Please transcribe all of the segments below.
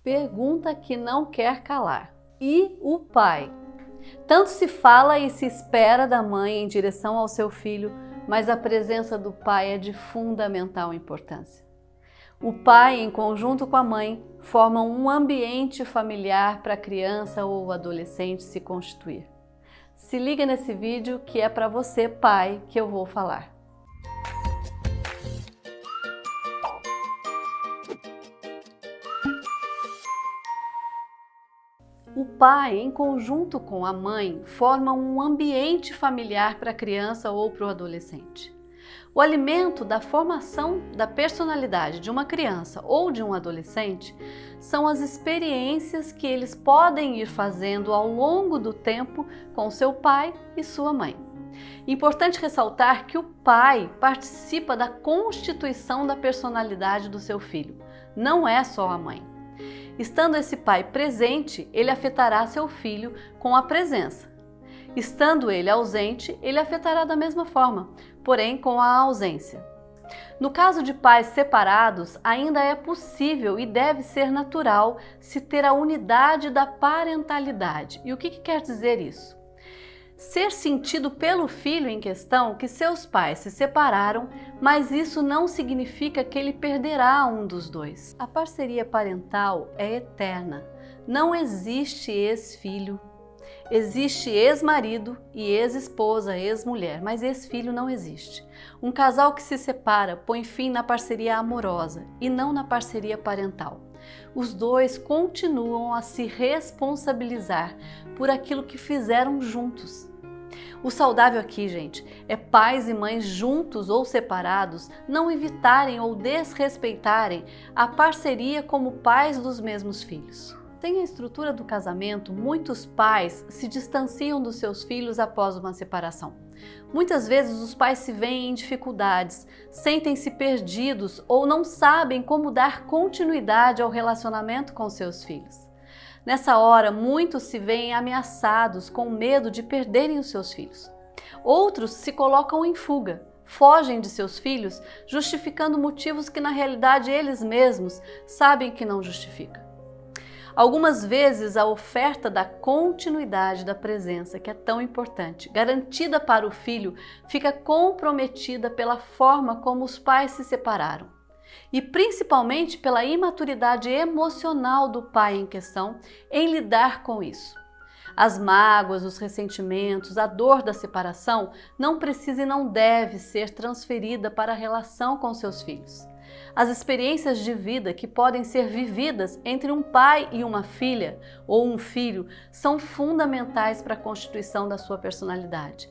Pergunta que não quer calar. E o pai? Tanto se fala e se espera da mãe em direção ao seu filho, mas a presença do pai é de fundamental importância. O pai, em conjunto com a mãe, formam um ambiente familiar para a criança ou o adolescente se constituir. Se liga nesse vídeo que é para você, pai, que eu vou falar. O pai, em conjunto com a mãe, formam um ambiente familiar para a criança ou para o adolescente. O alimento da formação da personalidade de uma criança ou de um adolescente são as experiências que eles podem ir fazendo ao longo do tempo com seu pai e sua mãe. Importante ressaltar que o pai participa da constituição da personalidade do seu filho, não é só a mãe. Estando esse pai presente, ele afetará seu filho com a presença. Estando ele ausente, ele afetará da mesma forma, porém com a ausência. No caso de pais separados, ainda é possível e deve ser natural se ter a unidade da parentalidade. E o que quer dizer isso? Ser sentido pelo filho em questão que seus pais se separaram, mas isso não significa que ele perderá um dos dois. A parceria parental é eterna. Não existe ex-filho. Existe ex-marido e ex-esposa, ex-mulher, mas ex-filho não existe. Um casal que se separa põe fim na parceria amorosa e não na parceria parental. Os dois continuam a se responsabilizar por aquilo que fizeram juntos. O saudável aqui, gente, é pais e mães juntos ou separados não evitarem ou desrespeitarem a parceria como pais dos mesmos filhos. Sem a estrutura do casamento, muitos pais se distanciam dos seus filhos após uma separação. Muitas vezes os pais se veem em dificuldades, sentem-se perdidos ou não sabem como dar continuidade ao relacionamento com seus filhos. Nessa hora, muitos se veem ameaçados com medo de perderem os seus filhos. Outros se colocam em fuga, fogem de seus filhos, justificando motivos que na realidade eles mesmos sabem que não justificam. Algumas vezes a oferta da continuidade da presença, que é tão importante, garantida para o filho, fica comprometida pela forma como os pais se separaram. E principalmente pela imaturidade emocional do pai em questão em lidar com isso. As mágoas, os ressentimentos, a dor da separação não precisa e não deve ser transferida para a relação com seus filhos. As experiências de vida que podem ser vividas entre um pai e uma filha ou um filho são fundamentais para a constituição da sua personalidade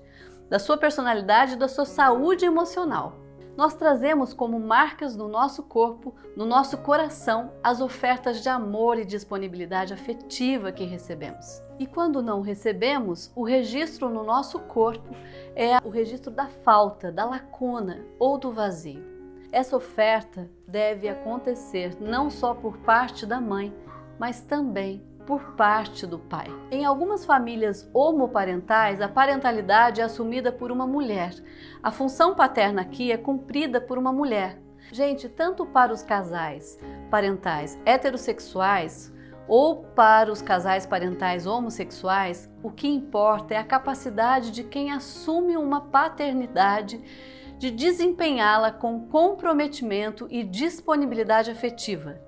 e da sua saúde emocional. Nós trazemos como marcas no nosso corpo, no nosso coração, as ofertas de amor e disponibilidade afetiva que recebemos. E quando não recebemos, o registro no nosso corpo é o registro da falta, da lacuna ou do vazio. Essa oferta deve acontecer não só por parte da mãe, mas também por parte do pai. Em algumas famílias homoparentais, a parentalidade é assumida por uma mulher. A função paterna aqui é cumprida por uma mulher. Gente, tanto para os casais parentais heterossexuais ou para os casais parentais homossexuais, o que importa é a capacidade de quem assume uma paternidade de desempenhá-la com comprometimento e disponibilidade afetiva.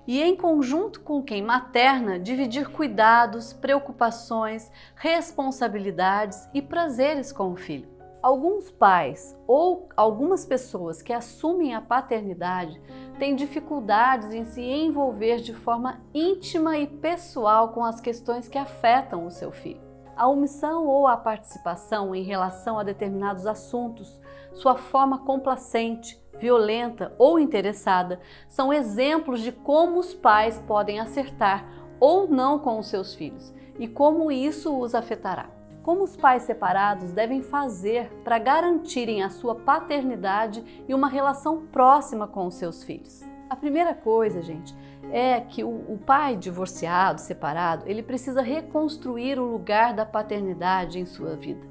E em conjunto com quem materna, dividir cuidados, preocupações, responsabilidades e prazeres com o filho. Alguns pais ou algumas pessoas que assumem a paternidade têm dificuldades em se envolver de forma íntima e pessoal com as questões que afetam o seu filho. A omissão ou a participação em relação a determinados assuntos, sua forma complacente, violenta ou interessada, são exemplos de como os pais podem acertar ou não com os seus filhos e como isso os afetará. Como os pais separados devem fazer para garantirem a sua paternidade e uma relação próxima com os seus filhos? A primeira coisa, gente, é que o pai divorciado, separado, ele precisa reconstruir o lugar da paternidade em sua vida.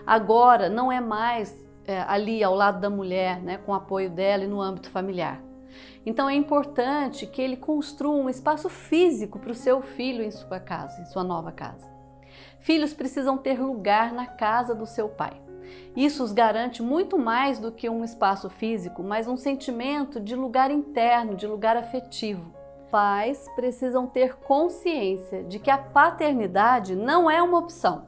Agora não é mais ali ao lado da mulher, né, com o apoio dela e no âmbito familiar. Então é importante que ele construa um espaço físico para o seu filho em sua casa, em sua nova casa. Filhos precisam ter lugar na casa do seu pai. Isso os garante muito mais do que um espaço físico, mas um sentimento de lugar interno, de lugar afetivo. Pais precisam ter consciência de que a paternidade não é uma opção.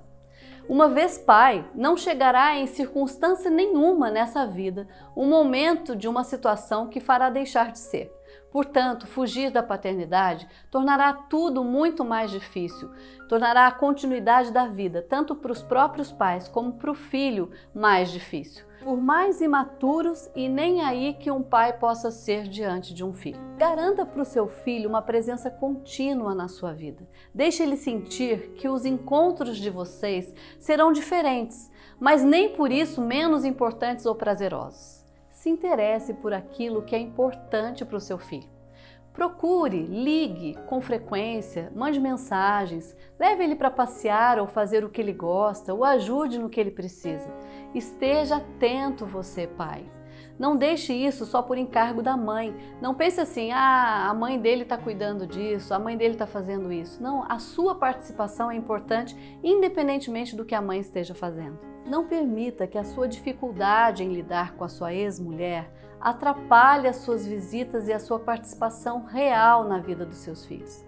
Uma vez pai, não chegará em circunstância nenhuma nessa vida um momento de uma situação que fará deixar de ser. Portanto, fugir da paternidade tornará tudo muito mais difícil, tornará a continuidade da vida, tanto para os próprios pais como para o filho, mais difícil. Por mais imaturos e nem aí que um pai possa ser diante de um filho. Garanta para o seu filho uma presença contínua na sua vida. Deixe ele sentir que os encontros de vocês serão diferentes, mas nem por isso menos importantes ou prazerosos. Se interesse por aquilo que é importante para o seu filho. Procure, ligue com frequência, mande mensagens, leve ele para passear ou fazer o que ele gosta, o ajude no que ele precisa. Esteja atento você, pai. Não deixe isso só por encargo da mãe. Não pense assim, a mãe dele está cuidando disso, a mãe dele está fazendo isso. Não, a sua participação é importante, independentemente do que a mãe esteja fazendo. Não permita que a sua dificuldade em lidar com a sua ex-mulher atrapalhe as suas visitas e a sua participação real na vida dos seus filhos.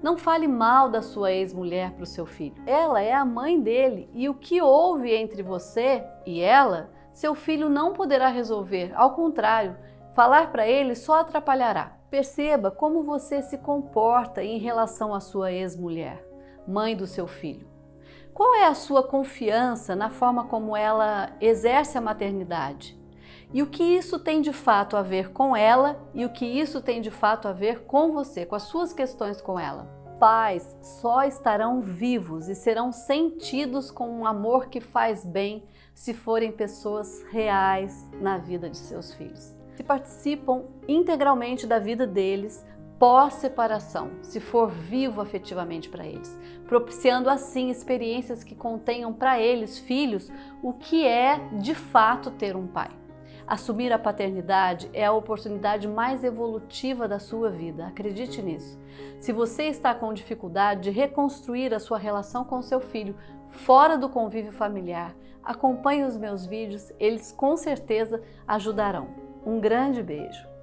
Não fale mal da sua ex-mulher para o seu filho. Ela é a mãe dele e o que houve entre você e ela, seu filho não poderá resolver. Ao contrário, falar para ele só atrapalhará. Perceba como você se comporta em relação à sua ex-mulher, mãe do seu filho. Qual é a sua confiança na forma como ela exerce a maternidade? E o que isso tem de fato a ver com ela e o que isso tem de fato a ver com você, com as suas questões com ela? Pais só estarão vivos e serão sentidos com um amor que faz bem se forem pessoas reais na vida de seus filhos. Se participam integralmente da vida deles pós-separação, se for vivo afetivamente para eles, propiciando assim experiências que contenham para eles, filhos, o que é de fato ter um pai. Assumir a paternidade é a oportunidade mais evolutiva da sua vida, acredite nisso. Se você está com dificuldade de reconstruir a sua relação com seu filho fora do convívio familiar, acompanhe os meus vídeos, eles com certeza ajudarão. Um grande beijo!